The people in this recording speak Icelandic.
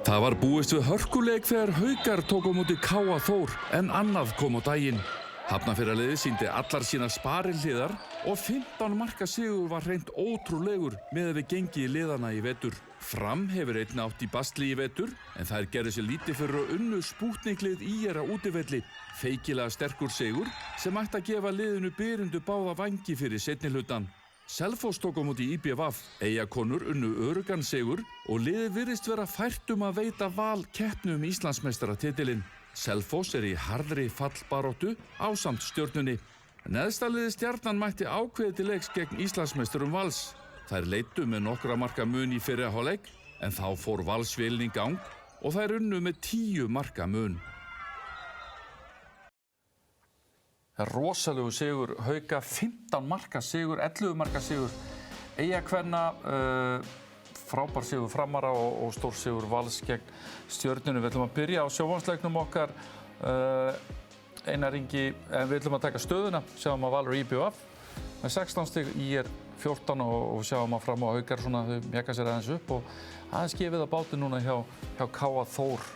Það var búist við hörkuleik þegar Haukar tóku á móti K.A. Þór en annað kom á daginn. Hafnarfjarðarliðið sýndi allar sínar sparihliðar og 15 marka sigur var hreint ótrúlegur miðað við gengi liðanna í vetur. Fram hefur einnig átt í basli í vetur en þær gerðu sér lítið fyrir að unnu Spútniklið ÍR á útivelli. Feikilega sterkur sigur sem ætti að gefa liðinu byrjundu báða vængi fyrir seinni hlutann. Selfoss tók á móti IBVF, Eyjakonur unnu öruggan sigur og liðið virðist vera fært að veita Val keppni Íslandsmeistaratitilinn. Selfoss í harðri fallbaráttu ásamt Stjörnunni. Neðsta liðið Stjarnan mætti ákveðið til leiks gegn Íslandsmeisturum Vals. Þær leiddu með nokkra marka mun í fyrri hálfleik en þá fór Valsvélin í gang og þær unnu með 10 marka mun. Rosalegu sigur Hauka, 15 marka sigur, 11 marka sigur Eyjakvenna, frábær sigur Framara og stór sigur Vals gegn Stjörnunni. Við ætlum að byrja á sjónvarpsleiknum okkar, Einar Ingi, en við ætlum að taka stöðuna, sjáum að Valur IBVF með 16 stig, IR 14 og sjáum að Fram og Haukar svona, þau mjaka sér aðeins upp og aðeins gefið á bátinn núna hjá K.A. Þór.